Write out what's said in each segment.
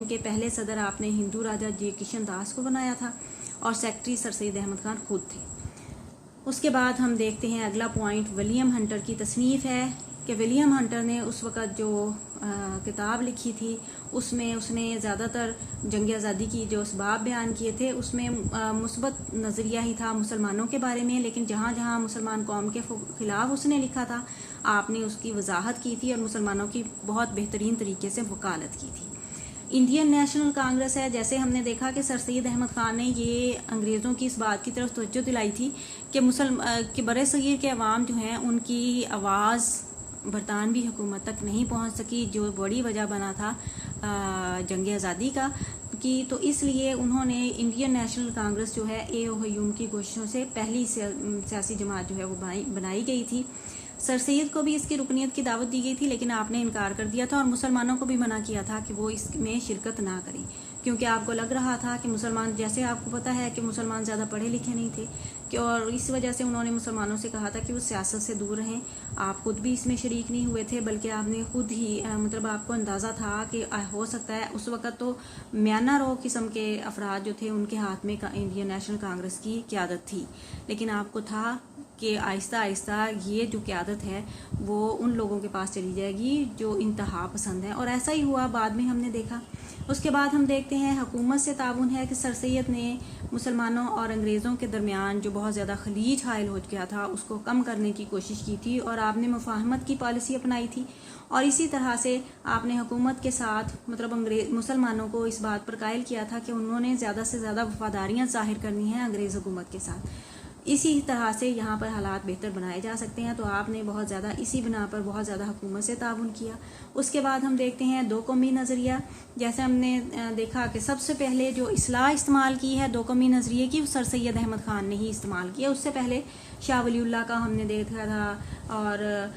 के पहले सदर आपने हिंदू राजा जी किशन दास को बनाया था और सेक्रेटरी सर सैयद अहमद खान खुद थे। उसके बाद हम देखते हैं अगला पॉइंट विलियम हंटर की तसनीफ़ है कि विलियम हंटर ने उस वक़्त जो किताब लिखी थी उसमें उसने ज़्यादातर जंग आज़ादी की जो असबाब बयान किए थे उसमें मुस्बत नज़रिया ही था मुसलमानों के बारे में, लेकिन जहाँ जहाँ मुसलमान कौम के ख़िलाफ़ उसने लिखा था आपने उसकी वजाहत की थी और मुसलमानों की बहुत बेहतरीन तरीके से वकालत की थी। इंडियन नेशनल कांग्रेस है, जैसे हमने देखा कि सर सैयद अहमद खान ने ये अंग्रेज़ों की इस बात की तरफ तवज्जो दिलाई थी कि बरे सगीर के अवाम जो हैं उनकी आवाज़ बरतानवी हुकूमत तक नहीं पहुंच सकी, जो बड़ी वजह बना था जंग आज़ादी का की। तो इसलिए उन्होंने इंडियन नेशनल कांग्रेस जो है ए हयूम की कोशिशों से पहली सियासी जमात जो है वो बनाई गई थी। सर सैयद को भी इसकी रुकनीत की दावत दी गई थी, लेकिन आपने इनकार कर दिया था और मुसलमानों को भी मना किया था कि वो इसमें शिरकत ना करें, क्योंकि आपको लग रहा था कि मुसलमान, जैसे आपको पता है कि मुसलमान ज़्यादा पढ़े लिखे नहीं थे कि, और इस वजह से उन्होंने मुसलमानों से कहा था कि वो सियासत से दूर रहें। आप खुद भी इसमें शरीक नहीं हुए थे, बल्कि आपने खुद ही मतलब आपको अंदाज़ा था कि हो सकता है उस वक़्त तो म्याना रो किस्म के अफराद जो थे उनके हाथ में इंडियन नेशनल कांग्रेस की क़यादत थी, लेकिन आपको था कि आहिस्ता आहिस्ता ये जो क़यादत है वो उन लोगों के पास चली जाएगी जो इंतहा पसंद है, और ऐसा ही हुआ बाद में हमने देखा। उसके बाद हम देखते हैं हुकूमत से ताउन है कि सर सैयद ने मुसलमानों और अंग्रेज़ों के दरमियान जो बहुत ज़्यादा खलीज हायल हो गया था उसको कम करने की कोशिश की थी और आपने मुफाहमत की पॉलिसी अपनाई थी। और इसी तरह से आपने हुकूमत के साथ मतलब मुसलमानों को इस बात पर कायल किया था कि उन्होंने ज़्यादा से ज़्यादा वफादारियाँ ज़ाहिर करनी है अंग्रेज़ हुकूमत के साथ। इसी तरह से यहाँ पर हालात बेहतर बनाए जा सकते हैं, तो आपने बहुत ज़्यादा इसी बिना पर बहुत ज़्यादा हुकूमत से ताउन किया। उसके बाद हम देखते हैं दो कौमी नज़रिया। जैसे हमने देखा कि सबसे पहले जो इस्लाह इस्तेमाल की है दो कौमी नज़रिए की, सर सैयद अहमद ख़ान ने ही इस्तेमाल किया। उससे पहले शाह वलीउल्लाह का हमने देखा था और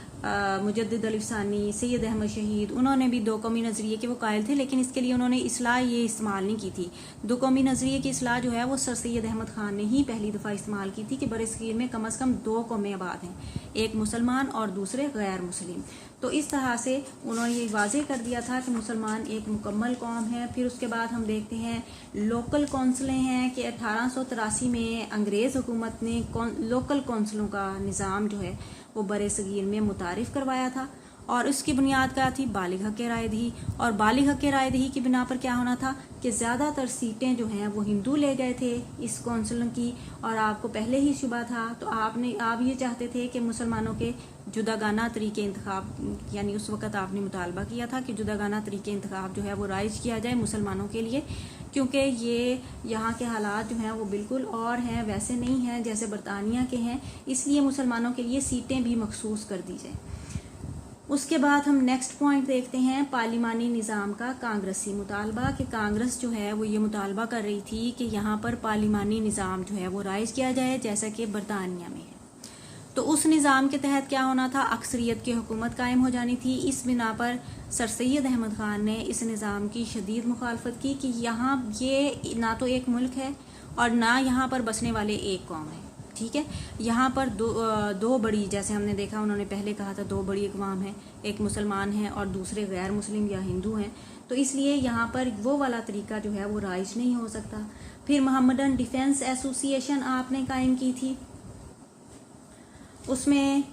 मुजद्दिद अली सानी, सैयद अहमद शहीद, उन्होंने भी दो कौमी नज़रिए के वो कायल थे, लेकिन इसके लिए उन्होंने इस्लाह ये इस्तेमाल नहीं की थी। दो कौमी नज़रिए की इस्लाह जो है वो सर सैयद अहमद ख़ान ने ही पहली दफ़ा इस्तेमाल की थी कि बरसगीर में कम अज़ कम दो कौमें आबाद हैं, एक मुसलमान और दूसरे गैर मुस्लिम। तो इस तरह से उन्होंने ये वाज़ेह कर दिया था कि मुसलमान एक मुकम्मल कौम है। फिर उसके बाद हम देखते हैं लोकल कौंसलें हैं कि 1883 में अंग्रेज़ हुकूमत ने लोकल कौंसलों का निज़ाम जो है वो बरे सगीर में मुतारिफ़ करवाया था, और उसकी बुनियाद क्या थी? बालिग हक़ रायदही। और बालिग हक़ रायदही की बिना पर क्या होना था कि ज़्यादातर सीटें जो हैं वो हिंदू ले गए थे इस कौंसिलों की, और आपको पहले ही शुबा था। तो आप ये चाहते थे कि मुसलमानों के जुदागाना तरीके इंतखाब, यानी उस वक़्त आपने मुतालबा किया था कि जुदागाना तरीके इंतखाब जो है वो राइज किया जाए मुसलमानों के लिए, क्योंकि ये यहाँ के हालात जो हैं वो बिल्कुल और हैं, वैसे नहीं हैं जैसे बरतानिया के हैं, इसलिए मुसलमानों के लिए सीटें भी मखसूस कर दी जाए। उसके बाद हम नेक्स्ट पॉइंट देखते हैं पार्लिमानी निज़ाम का कांग्रेसी मुतालबा, कि कांग्रेस जो है वो ये मुतालबा कर रही थी कि यहाँ पर पार्लिमानी निज़ाम जो है वो राइज किया जाए जैसा कि बरतानिया में है। तो उस निज़ाम के तहत क्या होना था? अक्सरियत की हुकूमत कायम हो जानी थी। इस बिना पर सर सैयद अहमद ख़ान ने इस निज़ाम की शदीद मुखालफत की कि यहाँ ये ना तो एक मुल्क है और ना यहाँ पर बसने वाले एक कौम है, ठीक है। यहाँ पर दो बड़ी, जैसे हमने देखा उन्होंने पहले कहा था दो बड़ी अक़वाम है, एक मुसलमान है और दूसरे गैर मुस्लिम या हिंदू हैं, तो इसलिए यहाँ पर वो वाला तरीका जो है वो राइज नहीं हो सकता। फिर मोहम्मदन डिफेंस एसोसिएशन आपने कायम की थी, उसमें